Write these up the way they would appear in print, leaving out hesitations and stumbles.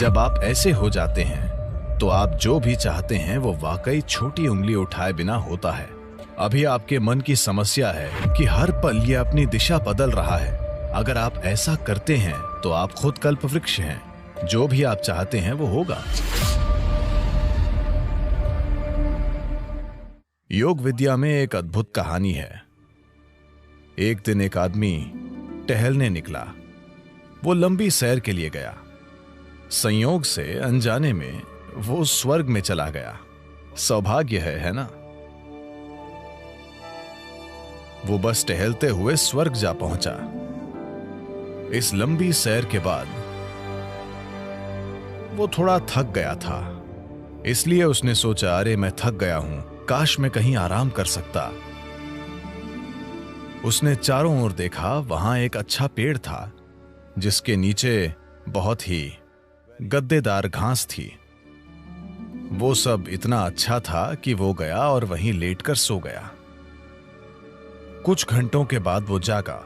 जब आप ऐसे हो जाते हैं तो आप जो भी चाहते हैं वो वाकई छोटी उंगली उठाए बिना होता है। अभी आपके मन की समस्या है कि हर पल ये अपनी दिशा बदल रहा है। अगर आप ऐसा करते हैं तो आप खुद कल्पवृक्ष हैं। जो भी आप चाहते हैं वो होगा। योग विद्या में एक अद्भुत कहानी है। एक दिन एक आदमी टहलने निकला। वो लंबी सैर के लिए गया। संयोग से अनजाने में वो स्वर्ग में चला गया। सौभाग्य है ना? वो बस टहलते हुए स्वर्ग जा पहुंचा। इस लंबी सैर के बाद वो थोड़ा थक गया था, इसलिए उसने सोचा, अरे मैं थक गया हूं, काश मैं कहीं आराम कर सकता। उसने चारों ओर देखा। वहां एक अच्छा पेड़ था जिसके नीचे बहुत ही गद्देदार घास थी। वो सब इतना अच्छा था कि वो गया और वहीं लेटकर सो गया। कुछ घंटों के बाद वो जागा।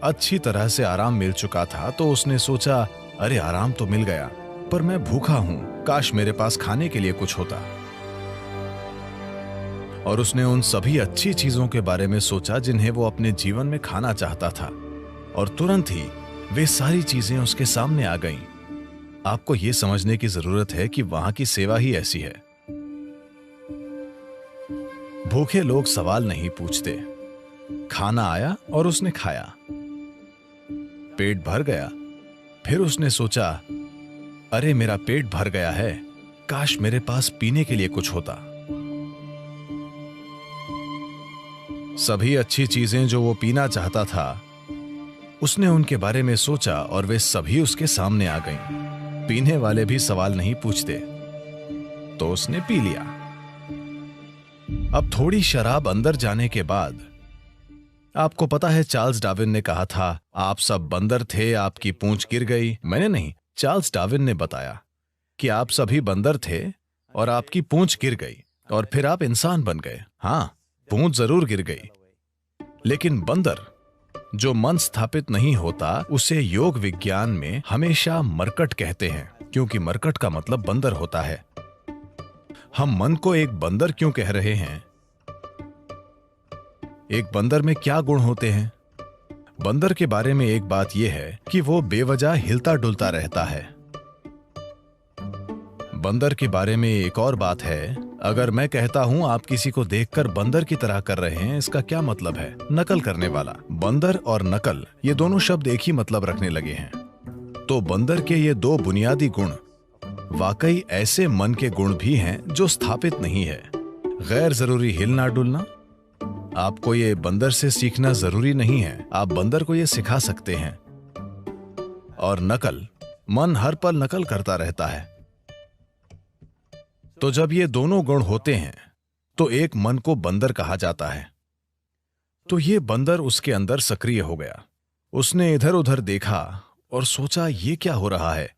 अच्छी तरह से आराम मिल चुका था तो उसने सोचा, अरे आराम तो मिल गया, पर मैं भूखा हूं, काश मेरे पास खाने के लिए कुछ होता। और उसने उन सभी अच्छी चीजों के बारे में सोचा जिन्हें वो अपने जीवन में खाना चाहता था, और तुरंत ही वे सारी चीजें उसके सामने आ गईं। आपको यह समझने की जरूरत है कि वहां की सेवा ही ऐसी है। भूखे लोग सवाल नहीं पूछते। खाना आया और उसने खाया। पेट भर गया। फिर उसने सोचा, अरे मेरा पेट भर गया है, काश मेरे पास पीने के लिए कुछ होता। सभी अच्छी चीजें जो वो पीना चाहता था, उसने उनके बारे में सोचा और वे सभी उसके सामने आ गईं। पीने वाले भी सवाल नहीं पूछते, तो उसने पी लिया। अब थोड़ी शराब अंदर जाने के बाद, आपको पता है चार्ल्स डार्विन ने कहा था, आप सब बंदर थे, आपकी पूंछ गिर गई। मैंने नहीं, चार्ल्स डार्विन ने बताया कि आप सभी बंदर थे और आपकी पूंछ गिर गई और फिर आप इंसान बन गए। हां, पूंछ जरूर गिर गई, लेकिन बंदर जो मन स्थापित नहीं होता उसे योग विज्ञान में हमेशा मरकट कहते हैं, क्योंकि मरकट का मतलब बंदर होता है। हम मन को एक बंदर क्यों कह रहे हैं? एक बंदर में क्या गुण होते हैं? बंदर के बारे में एक बात यह है कि वो बेवजह हिलता डुलता रहता है। बंदर के बारे में एक और बात है, अगर मैं कहता हूं आप किसी को देखकर बंदर की तरह कर रहे हैं, इसका क्या मतलब है? नकल करने वाला। बंदर और नकल ये दोनों शब्द एक ही मतलब रखने लगे हैं। तो बंदर के ये दो बुनियादी गुण वाकई ऐसे मन के गुण भी हैं जो स्थापित नहीं है। गैर जरूरी हिलना डुलना, आपको ये बंदर से सीखना जरूरी नहीं है, आप बंदर को ये सिखा सकते हैं। और नकल, मन हर पल नकल करता रहता है। तो जब ये दोनों गुण होते हैं तो एक मन को बंदर कहा जाता है। तो ये बंदर उसके अंदर सक्रिय हो गया। उसने इधर उधर देखा और सोचा, ये क्या हो रहा है?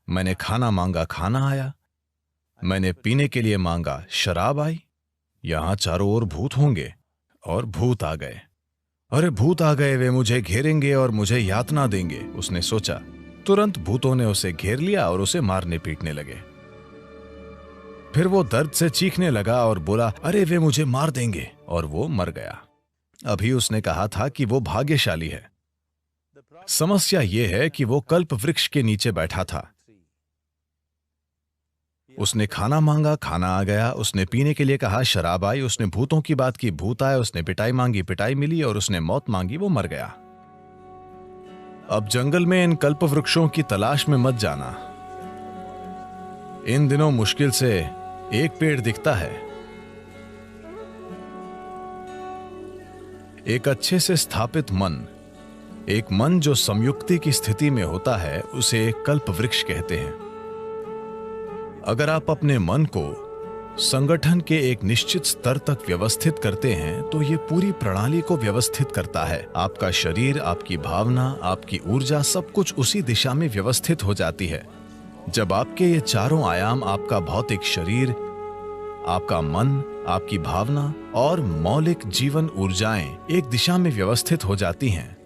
मैंने खाना मांगा, खाना आया। मैंने पीने के लिए मांगा, शराब आई। यहां चारों ओर भूत होंगे, और भूत आ गए। अरे भूत आ गए, वे मुझे घेरेंगे और मुझे यातना देंगे, उसने सोचा। तुरंत भूतों ने उसे घेर लिया और उसे मारने पीटने लगे। फिर वो दर्द से चीखने लगा और बोला, अरे वे मुझे मार देंगे, और वो मर गया। अभी उसने कहा था कि वो भाग्यशाली है। समस्या ये है कि वो कल्प वृक्ष के नीचे बैठा था। उसने खाना मांगा, खाना आ गया। उसने पीने के लिए कहा, शराब आई। उसने भूतों की बात की, भूत आए। उसने पिटाई मांगी, पिटाई मिली। और उसने मौत मांगी, वो मर गया। अब जंगल में इन कल्प वृक्षों की तलाश में मत जाना। इन दिनों मुश्किल से एक पेड़ दिखता है। एक अच्छे से स्थापित मन, एक मन जो संयुक्ति की स्थिति में होता है, उसे कल्प वृक्ष कहते हैं। अगर आप अपने मन को संगठन के एक निश्चित स्तर तक व्यवस्थित करते हैं तो ये पूरी प्रणाली को व्यवस्थित करता है। आपका शरीर, आपकी भावना, आपकी ऊर्जा, सब कुछ उसी दिशा में व्यवस्थित हो जाती है। जब आपके ये चारों आयाम, आपका भौतिक शरीर, आपका मन, आपकी भावना और मौलिक जीवन ऊर्जाएं एक दिशा में व्यवस्थित हो जाती हैं,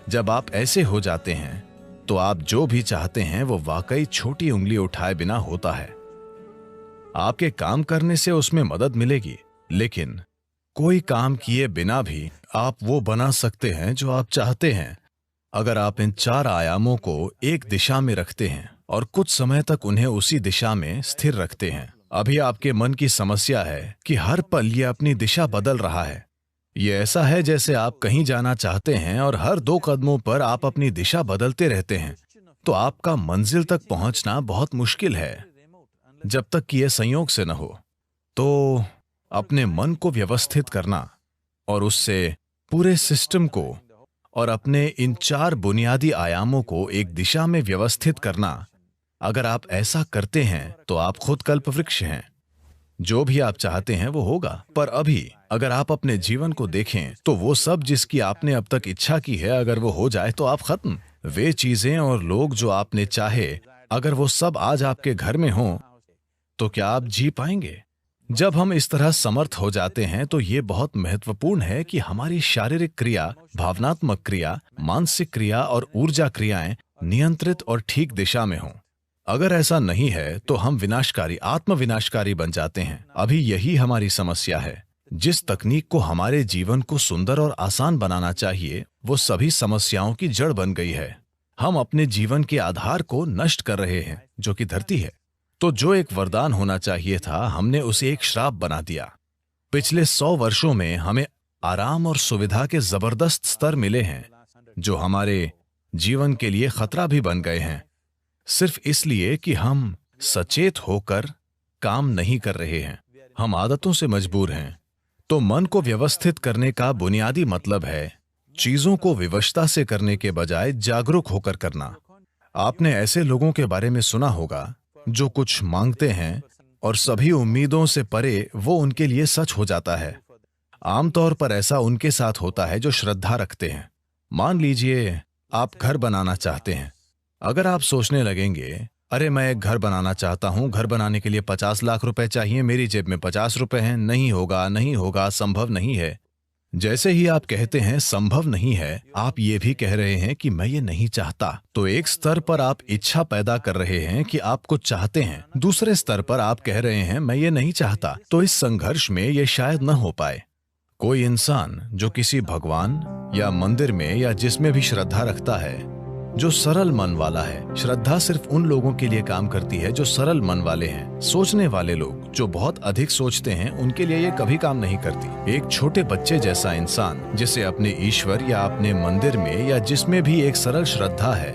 जब आप ऐसे हो जाते हैं तो आप जो भी चाहते हैं वो वाकई छोटी उंगली उठाए बिना होता है। आपके काम करने से उसमें मदद मिलेगी, लेकिन कोई काम किए बिना भी आप वो बना सकते हैं जो आप चाहते हैं, अगर आप इन 4 आयामों को एक दिशा में रखते हैं और कुछ समय तक उन्हें उसी दिशा में स्थिर रखते हैं। अभी आपके मन की समस्या है कि हर पल ये अपनी दिशा बदल रहा है। ये ऐसा है जैसे आप कहीं जाना चाहते हैं और हर 2 कदमों पर आप अपनी दिशा बदलते रहते हैं, तो आपका मंजिल तक पहुंचना बहुत मुश्किल है, जब तक कि यह संयोग से न हो। तो अपने मन को व्यवस्थित करना और उससे पूरे सिस्टम को और अपने इन 4 बुनियादी आयामों को एक दिशा में व्यवस्थित करना, अगर आप ऐसा करते हैं तो आप खुद कल्पवृक्ष हैं। जो भी आप चाहते हैं वो होगा। पर अभी अगर आप अपने जीवन को देखें तो वो सब जिसकी आपने अब तक इच्छा की है, अगर वो हो जाए तो आप खत्म। वे चीजें और लोग जो आपने चाहे, अगर वो सब आज आपके घर में हों, तो क्या आप जी पाएंगे? जब हम इस तरह समर्थ हो जाते हैं तो ये बहुत महत्वपूर्ण है कि हमारी शारीरिक क्रिया, भावनात्मक क्रिया, मानसिक क्रिया और ऊर्जा क्रियाएं नियंत्रित और ठीक दिशा में हों। अगर ऐसा नहीं है तो हम विनाशकारी, आत्मविनाशकारी बन जाते हैं। अभी यही हमारी समस्या है। जिस तकनीक को हमारे जीवन को सुंदर और आसान बनाना चाहिए, वो सभी समस्याओं की जड़ बन गई है। हम अपने जीवन के आधार को नष्ट कर रहे हैं, जो कि धरती है। तो जो एक वरदान होना चाहिए था, हमने उसे एक श्राप बना दिया। पिछले 100 वर्षों में हमें आराम और सुविधा के जबरदस्त स्तर मिले हैं, जो हमारे जीवन के लिए खतरा भी बन गए हैं, सिर्फ इसलिए कि हम सचेत होकर काम नहीं कर रहे हैं। हम आदतों से मजबूर हैं। तो मन को व्यवस्थित करने का बुनियादी मतलब है चीजों को विवशता से करने के बजाय जागरूक होकर करना। आपने ऐसे लोगों के बारे में सुना होगा जो कुछ मांगते हैं और सभी उम्मीदों से परे वो उनके लिए सच हो जाता है। आमतौर पर ऐसा उनके साथ होता है जो श्रद्धा रखते हैं। मान लीजिए आप घर बनाना चाहते हैं। अगर आप सोचने लगेंगे, अरे मैं एक घर बनाना चाहता हूं, घर बनाने के लिए 50 लाख रुपए चाहिए, मेरी जेब में 50 रुपए हैं, नहीं होगा, नहीं होगा, संभव नहीं है। जैसे ही आप कहते हैं संभव नहीं है, आप ये भी कह रहे हैं कि मैं ये नहीं चाहता। तो एक स्तर पर आप इच्छा पैदा कर रहे हैं कि आप कुछ चाहते हैं, दूसरे स्तर पर आप कह रहे हैं मैं ये नहीं चाहता। तो इस संघर्ष में ये शायद न हो पाए। कोई इंसान जो किसी भगवान या मंदिर में या जिसमें भी श्रद्धा रखता है, जो सरल मन वाला है, श्रद्धा सिर्फ उन लोगों के लिए काम करती है जो सरल मन वाले हैं। सोचने वाले लोग जो बहुत अधिक सोचते हैं, उनके लिए ये कभी काम नहीं करती। एक छोटे बच्चे जैसा इंसान जिसे अपने ईश्वर या अपने मंदिर में या जिसमें भी एक सरल श्रद्धा है,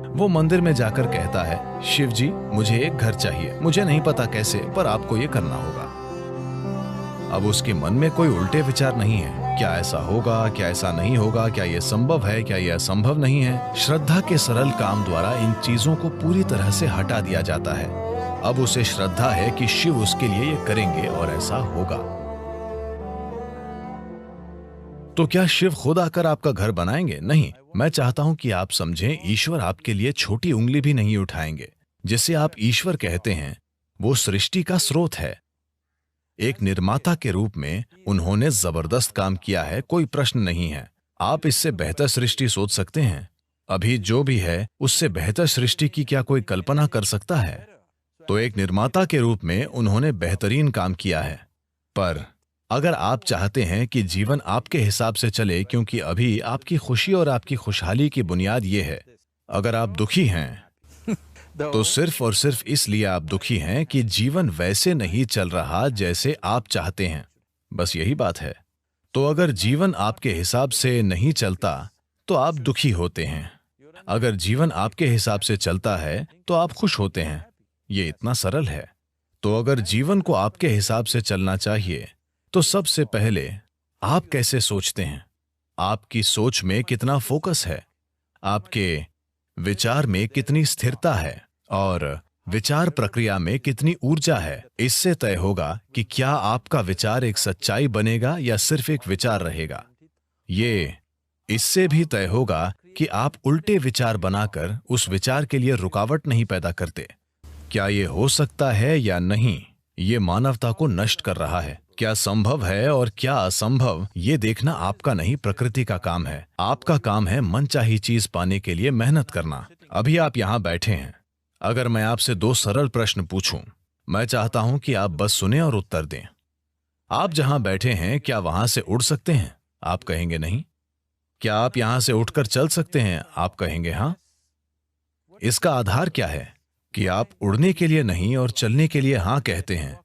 वो मंदिर में जाकर कहता है, शिव जी मुझे एक घर चाहिए, मुझे नहीं पता कैसे, पर आपको ये करना होगा। अब उसके मन में कोई उल्टे विचार नहीं है, क्या ऐसा होगा, क्या ऐसा नहीं होगा, क्या यह संभव है, क्या यह असंभव नहीं है। श्रद्धा के सरल काम द्वारा इन चीजों को पूरी तरह से हटा दिया जाता है। अब उसे श्रद्धा है कि शिव उसके लिए ये करेंगे और ऐसा होगा। तो क्या शिव खुद आकर आपका घर बनाएंगे? नहीं। मैं चाहता हूं कि आप समझें, ईश्वर आपके लिए छोटी उंगली भी नहीं उठाएंगे। जिसे आप ईश्वर कहते हैं, वो सृष्टि का स्रोत है। एक निर्माता के रूप में उन्होंने जबरदस्त काम किया है, कोई प्रश्न नहीं है। आप इससे बेहतर सृष्टि सोच सकते हैं? अभी जो भी है उससे बेहतर सृष्टि की क्या कोई कल्पना कर सकता है? तो एक निर्माता के रूप में उन्होंने बेहतरीन काम किया है। पर अगर आप चाहते हैं कि जीवन आपके हिसाब से चले, क्योंकि अभी आपकी खुशी और आपकी खुशहाली की बुनियाद ये है, अगर आप दुखी हैं तो सिर्फ और सिर्फ इसलिए आप दुखी हैं कि जीवन वैसे नहीं चल रहा जैसे आप चाहते हैं। बस यही बात है। तो अगर जीवन आपके हिसाब से नहीं चलता तो आप दुखी होते हैं। अगर जीवन आपके हिसाब से चलता है तो आप खुश होते हैं। ये इतना सरल है। तो अगर जीवन को आपके हिसाब से चलना चाहिए तो सबसे पहले आप कैसे सोचते हैं, आपकी सोच में कितना फोकस है, आपके विचार में कितनी स्थिरता है और विचार प्रक्रिया में कितनी ऊर्जा है, इससे तय होगा कि क्या आपका विचार एक सच्चाई बनेगा या सिर्फ एक विचार रहेगा। ये इससे भी तय होगा कि आप उल्टे विचार बनाकर उस विचार के लिए रुकावट नहीं पैदा करते। क्या ये हो सकता है या नहीं, ये मानवता को नष्ट कर रहा है। क्या संभव है और क्या असंभव, ये देखना आपका नहीं, प्रकृति का काम है। आपका काम है मनचाही चीज पाने के लिए मेहनत करना। अभी आप यहां बैठे हैं। अगर मैं आपसे 2 सरल प्रश्न पूछूं, मैं चाहता हूं कि आप बस सुने और उत्तर दें। आप जहां बैठे हैं, क्या वहां से उड़ सकते हैं? आप कहेंगे नहीं। क्या आप यहां से उठकर चल सकते हैं? आप कहेंगे हां। इसका आधार क्या है कि आप उड़ने के लिए नहीं और चलने के लिए हां कहते हैं?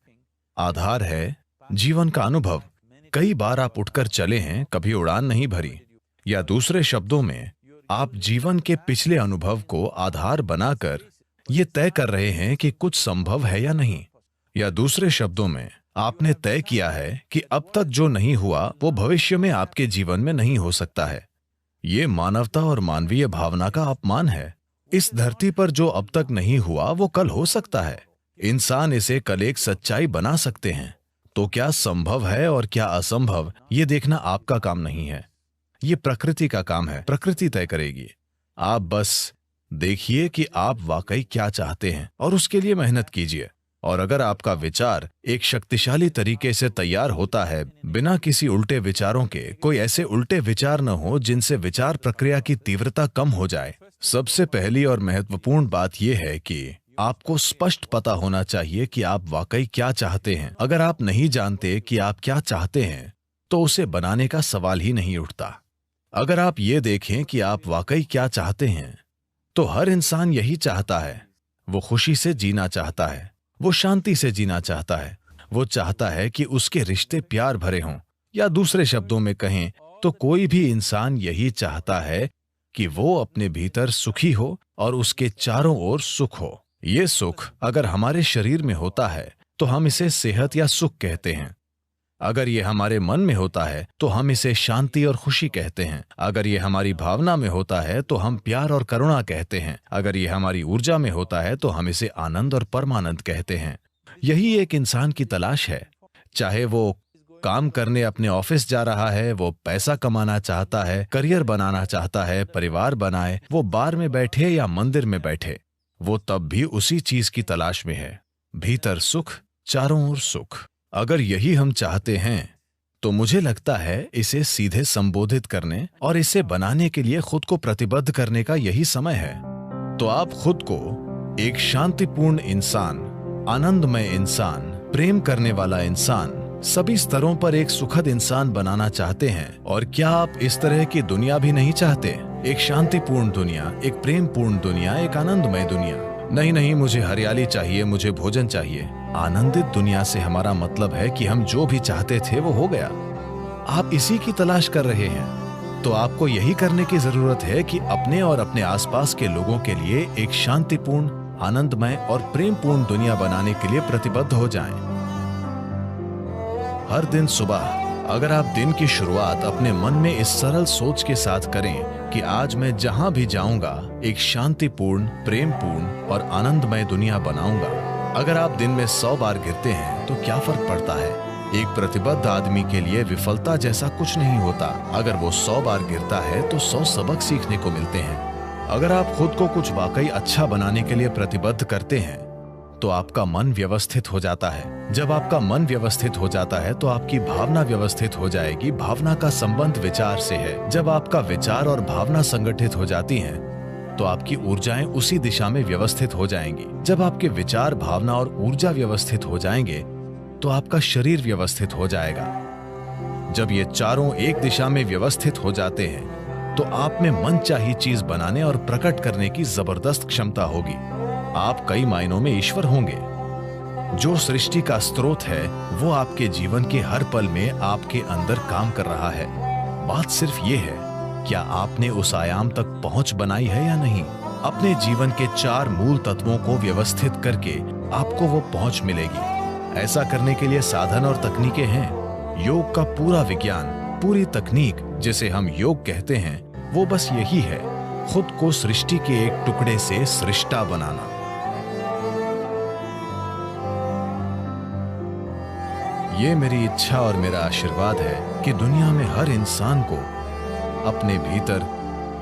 आधार है जीवन का अनुभव। कई बार आप उठकर चले हैं, कभी उड़ान नहीं भरी। या दूसरे शब्दों में, आप जीवन के पिछले अनुभव को आधार बनाकर यह तय कर रहे हैं कि कुछ संभव है या नहीं। या दूसरे शब्दों में, आपने तय किया है कि अब तक जो नहीं हुआ वो भविष्य में आपके जीवन में नहीं हो सकता है। ये मानवता और मानवीय भावना का अपमान है। इस धरती पर जो अब तक नहीं हुआ वो कल हो सकता है। इंसान इसे कल एक सच्चाई बना सकते हैं। तो क्या संभव है और क्या असंभव, ये देखना आपका काम नहीं है। ये प्रकृति का काम है। प्रकृति तय करेगी। आप बस देखिए कि आप वाकई क्या चाहते हैं और उसके लिए मेहनत कीजिए। और अगर आपका विचार एक शक्तिशाली तरीके से तैयार होता है, बिना किसी उल्टे विचारों के, कोई ऐसे उल्टे विचार न हो जिनसे विचार प्रक्रिया की तीव्रता कम हो जाए। सबसे पहली और महत्वपूर्ण बात यह है कि आपको स्पष्ट पता होना चाहिए कि आप वाकई क्या चाहते हैं। अगर आप नहीं जानते कि आप क्या चाहते हैं, तो उसे बनाने का सवाल ही नहीं उठता। अगर आप ये देखें कि आप वाकई क्या चाहते हैं, तो हर इंसान यही चाहता है। वो खुशी से जीना चाहता है, वो शांति से जीना चाहता है, वो चाहता है कि उसके रिश्ते प्यार भरे हों। या दूसरे शब्दों में कहें तो कोई भी इंसान यही चाहता है कि वो अपने भीतर सुखी हो और उसके चारों ओर सुख हो। ये सुख अगर हमारे शरीर में होता है तो हम इसे सेहत या सुख कहते हैं। अगर ये हमारे मन में होता है तो हम इसे शांति और खुशी कहते हैं। अगर ये हमारी भावना में होता है तो हम प्यार और करुणा कहते हैं। अगर ये हमारी ऊर्जा में होता है तो हम इसे आनंद और परमानंद कहते हैं। यही एक इंसान की तलाश है। चाहे वो काम करने अपने ऑफिस जा रहा है, वो पैसा कमाना चाहता है, करियर बनाना चाहता है, परिवार बनाए, वो बार में बैठे या मंदिर में बैठे, वो तब भी उसी चीज की तलाश में है। भीतर सुख, चारों ओर सुख। अगर यही हम चाहते हैं तो मुझे लगता है इसे सीधे संबोधित करने और इसे बनाने के लिए खुद को प्रतिबद्ध करने का यही समय है। तो आप खुद को एक शांतिपूर्ण इंसान, आनंदमय इंसान, प्रेम करने वाला इंसान, सभी स्तरों पर एक सुखद इंसान बनाना चाहते हैं। और क्या आप इस तरह की दुनिया भी नहीं चाहते? एक शांतिपूर्ण दुनिया, एक प्रेमपूर्ण दुनिया, एक आनंदमय दुनिया। नहीं नहीं, मुझे हरियाली चाहिए, मुझे भोजन चाहिए। आनंदित दुनिया से हमारा मतलब है कि हम जो भी चाहते थे वो हो गया। आप इसी की तलाश कर रहे हैं। तो आपको यही करने की जरूरत है कि अपने और अपने आसपास के लोगों के लिए एक शांतिपूर्ण, आनंदमय और प्रेमपूर्ण दुनिया बनाने के लिए प्रतिबद्ध हो जाएं। हर दिन सुबह अगर आप दिन की शुरुआत अपने मन में इस सरल सोच के साथ करें कि आज मैं जहां भी जाऊंगा एक शांतिपूर्ण, प्रेमपूर्ण और आनंदमय दुनिया बनाऊंगा। अगर आप दिन में 100 बार गिरते हैं तो क्या फर्क पड़ता है? एक प्रतिबद्ध आदमी के लिए विफलता जैसा कुछ नहीं होता। अगर वो 100 बार गिरता है तो 100 सबक सीखने को मिलते हैं। अगर आप खुद को कुछ वाकई अच्छा बनाने के लिए प्रतिबद्ध करते हैं तो आपका मन व्यवस्थित हो जाता है। जब आपका मन व्यवस्थित हो जाता है तो आपकी भावना व्यवस्थित हो जाएगी। भावना का संबंध विचार से है। जब आपका विचार और भावना संगठित हो जाती हैं तो आपकी ऊर्जाएं उसी दिशा में व्यवस्थित हो जाएंगी। जब आपके विचार, भावना और ऊर्जा व्यवस्थित हो जाएंगे तो आपका शरीर व्यवस्थित हो जाएगा। जब ये चारों एक दिशा में व्यवस्थित हो जाते हैं तो आप में मनचाही चीज बनाने और प्रकट करने की जबरदस्त क्षमता होगी। आप कई मायनों में ईश्वर होंगे। जो सृष्टि का स्रोत है वो आपके जीवन के हर पल में आपके अंदर काम कर रहा है। बात सिर्फ ये है, क्या आपने उस आयाम तक पहुंच बनाई है या नहीं? अपने जीवन के 4 मूल तत्वों को व्यवस्थित करके आपको वो पहुंच मिलेगी। ऐसा करने के लिए साधन और तकनीकें हैं। योग का पूरा विज्ञान, पूरी तकनीक जिसे हम योग कहते हैं, वो बस यही है, खुद को सृष्टि के एक टुकड़े से सृष्टा बनाना। ये मेरी इच्छा और मेरा आशीर्वाद है कि दुनिया में हर इंसान को अपने भीतर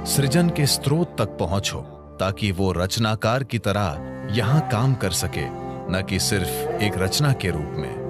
सृजन के स्रोत तक पहुंचो, ताकि वो रचनाकार की तरह यहां काम कर सके, न कि सिर्फ एक रचना के रूप में।